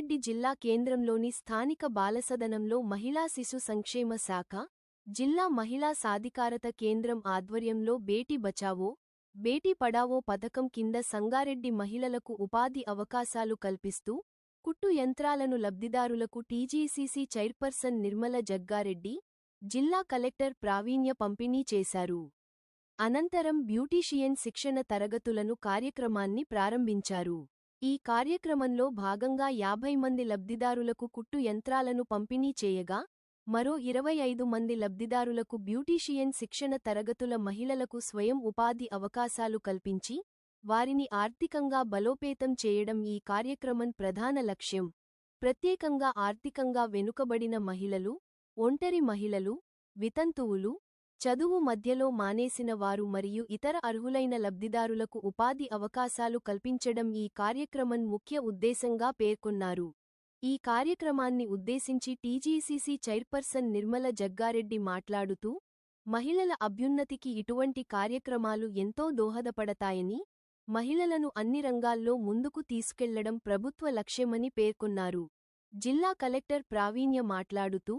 సంగారెడ్డి జిల్లా కేంద్రంలోని స్థానిక బాలసదనంలో మహిళా శిశు సంక్షేమ శాఖ, జిల్లా మహిళా సాధికారత కేంద్రం ఆధ్వర్యంలో బేటీ బచావో, బేటీ పడావో పథకం కింద సంగారెడ్డి మహిళలకు ఉపాధి అవకాశాలు కల్పిస్తూ కుట్టు యంత్రాలను లబ్ధిదారులకు టీజీసీసీ చైర్పర్సన్ నిర్మల జగ్గారెడ్డి, జిల్లా కలెక్టర్ ప్రావీణ్య పంపిణీ చేశారు. అనంతరం బ్యూటీషియన్ శిక్షణ తరగతులను కార్యక్రమాన్ని ప్రారంభించారు. ఈ కార్యక్రమంలో భాగంగా 50 మంది లబ్ధిదారులకు కుట్టు యంత్రాలను పంపిణీ చేయగా, మరో 25 మంది లబ్ధిదారులకు బ్యూటీషియన్ శిక్షణ తరగతుల మహిళలకు స్వయం ఉపాధి అవకాశాలు కల్పించి, వారిని ఆర్థికంగా బలోపేతం చేయడం ఈ కార్యక్రమం ప్రధాన లక్ష్యం. ప్రత్యేకంగా ఆర్థికంగా వెనుకబడిన మహిళలు, ఒంటరి మహిళలు, వితంతువులు, చదువు మధ్యలో మానేసిన వారు మరియు ఇతర అర్హులైన లబ్ధిదారులకు ఉపాధి అవకాశాలు కల్పించడం ఈ కార్యక్రమం ముఖ్య ఉద్దేశంగా పేర్కొన్నారు. ఈ కార్యక్రమాన్ని ఉద్దేశించి టీజీసీసీ చైర్పర్సన్ నిర్మల జగ్గారెడ్డి మాట్లాడుతూ, మహిళల అభ్యున్నతికి ఇటువంటి కార్యక్రమాలు ఎంతో దోహదపడతాయని, మహిళలను అన్ని రంగాల్లో ముందుకు తీసుకెళ్లడం ప్రభుత్వ లక్ష్యమని పేర్కొన్నారు. జిల్లా కలెక్టర్ ప్రావీణ్య మాట్లాడుతూ,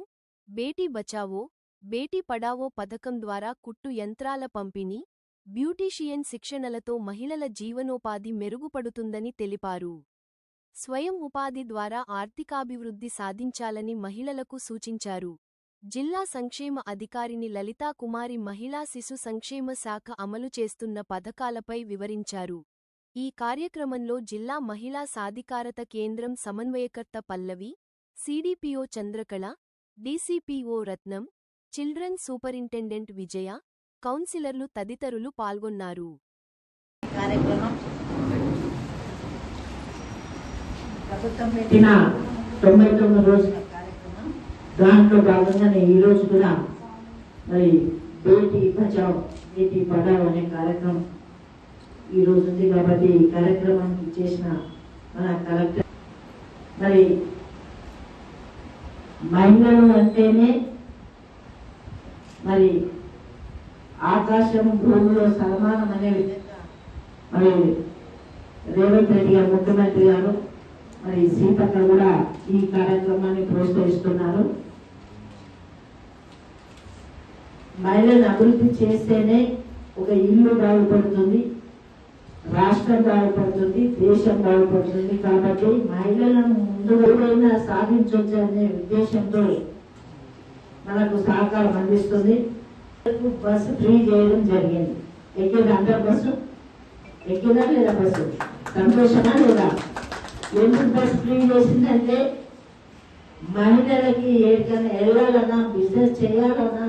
బేటీ బచావో, బేటీ పడావో పథకం ద్వారా కుట్టు యంత్రాల పంపిణీ, బ్యూటీషియన్ శిక్షణలతో మహిళల జీవనోపాధి మెరుగుపడుతుందని తెలిపారు. స్వయం ఉపాధి ద్వారా ఆర్థికాభివృద్ధి సాధించాలని మహిళలకు సూచించారు. జిల్లా సంక్షేమ అధికారిని లలితా కుమారి మహిళా శిశు సంక్షేమ శాఖ అమలు చేస్తున్న పథకాలపై వివరించారు. ఈ కార్యక్రమంలో జిల్లా మహిళా సాధికారత కేంద్రం సమన్వయకర్త పల్లవి, సీడీపీఓ చంద్రకళ, డీసీపీఓ రత్నం, చిల్డ్రన్ సూపరింటెండెంట్ విజయ, కౌన్సిలర్లు తదితరులు పాల్గొన్నారు. దాంట్లో భాగంగానే ఈరోజు కూడా మరి బేటీ బచావ్ బేటీ పడావ్ అనే కార్యక్రమం ఈరోజు ఉంది. కాబట్టి ఈ కార్యక్రమానికి చేసిన మన కలెక్టర్ మరి మహిళలు అంటేనే మరి ఆకాశం భూమిలో సమానం అనే విధంగా మరి రేవంత్ రెడ్డి గారు ముఖ్యమంత్రి గారు మరి సీతక్క కూడా ఈ కార్యక్రమాన్ని ప్రోత్సహిస్తున్నారు. మహిళలను అభివృద్ధి చేస్తేనే ఒక ఇల్లు బాగుపడుతుంది, రాష్ట్రం బాగుపడుతుంది, దేశం బాగుపడుతుంది. కాబట్టి మహిళలను ముందుగా సాధించవచ్చు అనే ఉద్దేశంతో మనకు సహకారం అందిస్తుంది. బస్సు ఫ్రీ చేయడం జరిగింది. ఎక్కిందా అందరు బస్సు? ఎక్కిందా లేదా? బస్సు సంతోషమా లేదా? ఎందుకు బస్సు ఫ్రీ చేసిందంటే మహిళలకి ఏడికైనా వెళ్ళాలన్నా, బిజినెస్ చేయాలన్నా,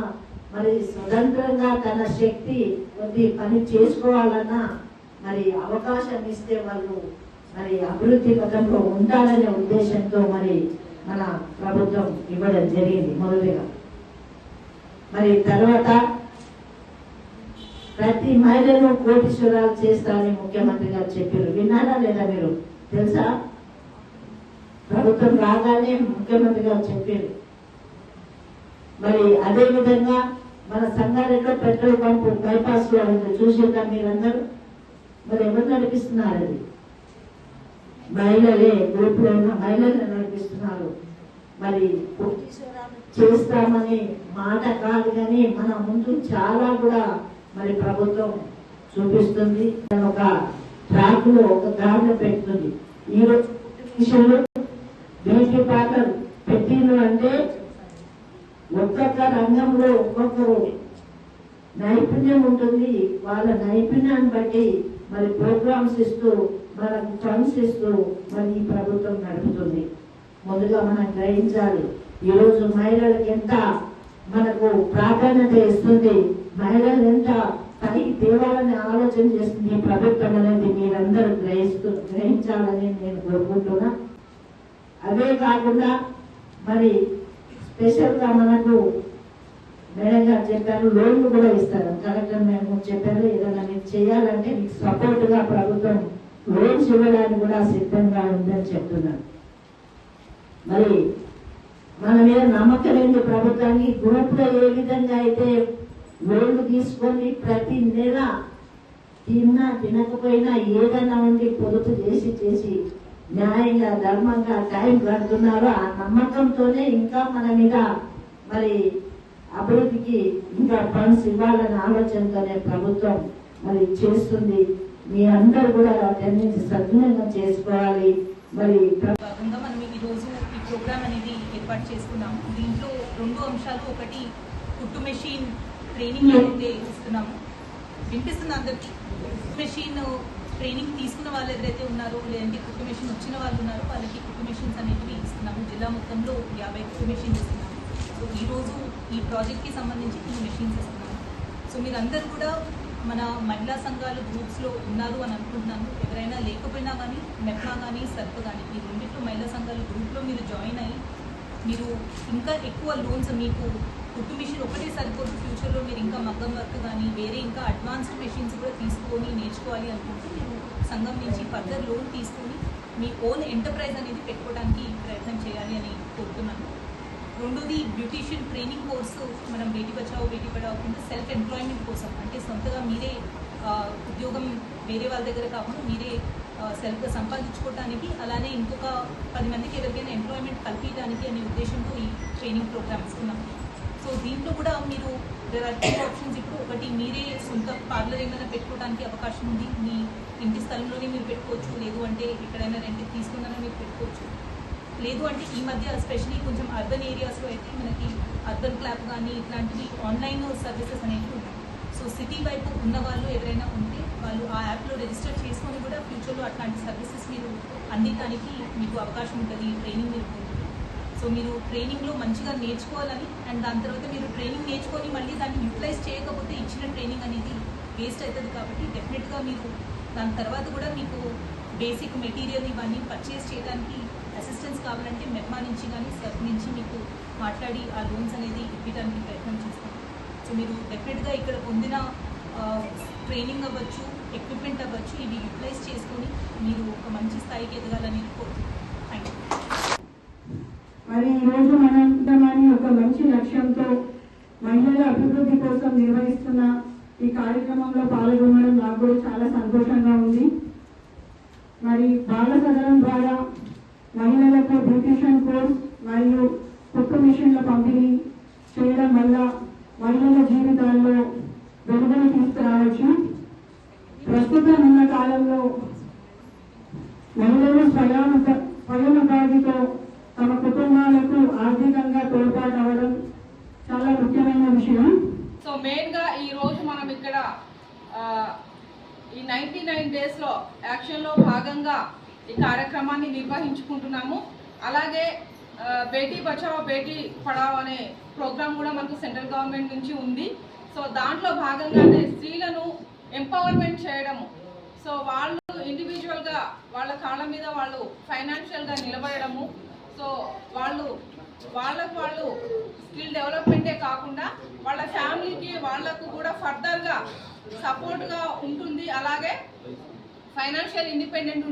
మరి స్వతంత్రంగా తన శక్తి కొద్ది పని చేసుకోవాలన్నా మరి అవకాశం ఇస్తే వాళ్ళు మరి అభివృద్ధి పథంలో ఉండాలనే ఉద్దేశంతో మరి మన ప్రభుత్వం ఇవ్వడం జరిగింది మొదటిగా. మరి తర్వాత ప్రతి మహిళను కోటీశ్వరాలు చేస్తారని ముఖ్యమంత్రి గారు చెప్పారు. విన్నారా లేదా? మీరు తెలుసా? ప్రభుత్వం రాగానే ముఖ్యమంత్రి గారు చెప్పారు. మరి అదే విధంగా మన సంగారెడ్డిలో పెట్రోల్ పంపు బైపాస్ లో చూసిందా మీరందరూ? మరి ఎవరు నడిపిస్తున్నారు? అది మహిళలే, గ్రూపులో ఉన్న మహిళలు నడిపిస్తున్నారు. మరి చేస్తామని మాట కాదు కానీ మన ముందు చాలా కూడా మరి ప్రభుత్వం చూపిస్తుంది. ఒక ట్రాక్ లో ఒక గాడిలో పెడుతుంది. ఈరోజు విషయంలో బ్యూటీ పార్లర్ పెట్టిండ్రు అంటే ఒక్కొక్క రంగంలో ఒక్కొక్కరు నైపుణ్యం ఉంటుంది. వాళ్ళ నైపుణ్యాన్ని బట్టి మరి ప్రోగ్రామ్స్ ఇస్తూ మనకు ఫండ్స్ ఇస్తూ మరి ఈ ప్రభుత్వం నడుపుతుంది. ముందుగా మనం గ్రహించాలి, ఈరోజు మహిళలకు ఎంత మనకు ప్రాధాన్యత ఇస్తుంది, మహిళలు ఎంత పైకి తేవాలని ఆలోచన చేస్తుంది ఈ ప్రభుత్వం అనేది మీరందరూ గ్రహించాలని నేను కోరుకుంటున్నా. అదే కాకుండా మరి స్పెషల్ గా మనకు మేడం గారు చెప్పారు, లోన్లు కూడా ఇస్తారు. కలెక్టర్ మేడం చెప్పారు, ఏదైనా మీరు చేయాలంటే మీకు సపోర్ట్ గా ప్రభుత్వం లోన్స్ ఇవ్వడానికి కూడా సిద్ధంగా ఉందని చెప్తున్నారు. మరి మన మీద నమ్మకం ఏంటి ప్రభుత్వానికి? గ్రూప్లో ఏ విధంగా అయితే లోన్లు తీసుకొని ప్రతి నెల తిన్నా తినకపోయినా ఏదైనా ఉండి పొదుపు చేసి న్యాయంగా ధర్మంగా టైం కడుతున్నారో ఆ నమ్మకంతోనే ఇంకా మన మీద మరి అభివృద్ధికి ఇంకా ఫండ్స్ ఇవ్వాలనే ఆలోచనతోనే ప్రభుత్వం మరి చేస్తుంది. మీ అందరూ కూడా వాటన్నింటి సద్వినియోగం చేసుకోవాలి. మరి భాగంగా మనం ఈ రోజు ఈ ప్రోగ్రామ్ అనేది ఏర్పాటు చేసుకున్నాము. దీంట్లో 2 అంశాలు, ఒకటి కుట్టు మెషిన్ ట్రైనింగ్ అయితే ఇస్తున్నాము. వినిపిస్తుంది అందరికీ? కుట్టు మెషిన్ ట్రైనింగ్ తీసుకున్న వాళ్ళు ఎవరైతే ఉన్నారో, లేదంటే కుట్టు మెషిన్ వచ్చిన వాళ్ళు ఉన్నారో వాళ్ళకి కుట్టు మెషిన్స్ అనేవి ఇస్తున్నాము. జిల్లా మొత్తంలో 50 కుట్టు మెషిన్స్ ఇస్తున్నాము. సో ఈరోజు ఈ ప్రాజెక్ట్కి సంబంధించి 2 మెషిన్స్ ఇస్తున్నాము. సో మీరందరూ కూడా మన మహిళా సంఘాలు గ్రూప్స్లో ఉన్నారు అని అనుకుంటున్నాను. ఎవరైనా లేకపోయినా కానీ మెప్మా కానీ సర్ప్ కానీ ఈ రెండింటిలో మహిళా సంఘాల గ్రూప్లో మీరు జాయిన్ అయ్యి మీరు ఇంకా ఎక్కువ లోన్స్, మీకు కుట్టు మిషన్ ఒకటే సరిపోదు, ఫ్యూచర్లో మీరు ఇంకా మగ్గం వర్క్ కానీ వేరే ఇంకా అడ్వాన్స్డ్ మెషిన్స్ కూడా తీసుకొని నేర్చుకోవాలి అనుకుంటే మీరు సంఘం నుంచి ఫర్దర్ లోన్ తీసుకొని మీ ఓన్ ఎంటర్ప్రైజ్ అనేది పెట్టుకోవడానికి ప్రయత్నం చేయాలి అని కోరుతున్నాను. రెండోది బ్యూటీషియన్ ట్రైనింగ్ కోర్సు మనం బేటీ బచావో బేటీ పడావో కింద సెల్ఫ్ ఎంప్లాయ్మెంట్ కోసం, అంటే సొంతగా మీరే ఉద్యోగం వేరే వాళ్ళ దగ్గర కాకుండా మీరే సెల్ఫ్గా సంపాదించుకోవడానికి, అలానే ఇంకొక 10 మందికి ఎవరికైనా ఎంప్లాయ్మెంట్ కల్పించడానికి అనే ఉద్దేశంతో ఈ ట్రైనింగ్ ప్రోగ్రామ్ ఇస్తున్నాం. సో దీంట్లో కూడా మీరు ఆప్షన్స్, ఇప్పుడు ఒకటి మీరే సొంత పార్లర్ ఏమైనా పెట్టుకోవడానికి అవకాశం ఉంది. మీ ఇంటి స్థలంలోనే మీరు పెట్టుకోవచ్చు, లేదు అంటే ఎక్కడైనా రెంట్కి తీసుకున్నా మీరు పెట్టుకోవచ్చు. లేదు అంటే ఈ మధ్య ఎస్పెషలీ కొంచెం అర్బన్ ఏరియాస్లో అయితే మనకి అర్బన్ క్లాప్ కానీ ఇట్లాంటివి ఆన్లైన్ సర్వీసెస్ అనేవి ఉన్నాయి. సో సిటీ వైపు ఉన్న వాళ్ళు ఎవరైనా ఉంటే వాళ్ళు ఆ యాప్లో రిజిస్టర్ చేసుకొని కూడా ఫ్యూచర్లో అట్లాంటి సర్వీసెస్ మీరు అందించడానికి మీకు అవకాశం ఉంటుంది. ఈ ట్రైనింగ్ మీరు పొందుతుంది. సో మీరు ట్రైనింగ్లో మంచిగా నేర్చుకోవాలని, అండ్ దాని తర్వాత మీరు ట్రైనింగ్ నేర్చుకొని మళ్ళీ దాన్ని యూటిలైజ్ చేయకపోతే ఇచ్చిన ట్రైనింగ్ అనేది వేస్ట్ అవుతుంది. కాబట్టి డెఫినెట్గా మీరు దాని తర్వాత కూడా మీకు బేసిక్ మెటీరియల్ ఇవన్నీ పర్చేస్ చేయడానికి అసిస్టెన్స్ కావాలంటే మెప్మా నుంచి కానీ సర్ప్ నుంచి మీకు మాట్లాడి ఆ లోన్స్ అనేది ఇవ్వడానికి ప్రయత్నం చేస్తాం. సో మీరు డెఫినెట్గా ఇక్కడ పొందిన ట్రైనింగ్ అవ్వచ్చు, ఎక్విప్మెంట్ అవ్వచ్చు, ఇవి యూటిలైజ్ చేసుకొని మీరు ఒక మంచి స్థాయికి ఎదగాలని కోరుతున్నాను. Thank you. మరి ఈరోజు మనందమని ఒక మంచి లక్ష్యంతో మహిళల అభివృద్ధి కోసం నిర్వహిస్తున్న ఈ కార్యక్రమంలో పాల్గొనడం నాకు కూడా చాలా సంతోషంగా ఉంది. మరి బాల సదనం ద్వారా మహిళలకు బ్యూటిషియన్ కోర్స్ మరియు కుట్టు మిషన్ల పంపిణీ చేయడం వల్ల మహిళల జీవితాల్లో వెలుగును తీసుకురావచ్చు. ప్రస్తుతం ఉన్న కాలంలో మహిళలు స్వయోపాధితో తమ కుటుంబాలకు ఆర్థికంగా తోడ్పాటు అవ్వడం చాలా ముఖ్యమైన విషయం. సో మెయిన్గా ఈరోజు మనం ఇక్కడ ఈ 99 డేస్లో యాక్షన్లో భాగంగా ఈ కార్యక్రమాన్ని నిర్వహించుకుంటున్నాము. అలాగే బేటీ బచావో బేటీ పడావో అనే ప్రోగ్రామ్ కూడా మనకు సెంట్రల్ గవర్నమెంట్ నుంచి ఉంది. సో దాంట్లో భాగంగానే స్త్రీలను ఎంపవర్మెంట్ చేయడము, సో వాళ్ళు ఇండివిజువల్గా వాళ్ళ కాళ్ళ మీద వాళ్ళు ఫైనాన్షియల్గా నిలబడము, సో వాళ్ళు స్కిల్ డెవలప్మెంటే కాకుండా వాళ్ళ ఫ్యామిలీకి వాళ్ళకు కూడా ఫర్దర్గా సపోర్ట్గా ఉంటుంది. అలాగే ఫైనాన్షియల్ ఇండిపెండెంట్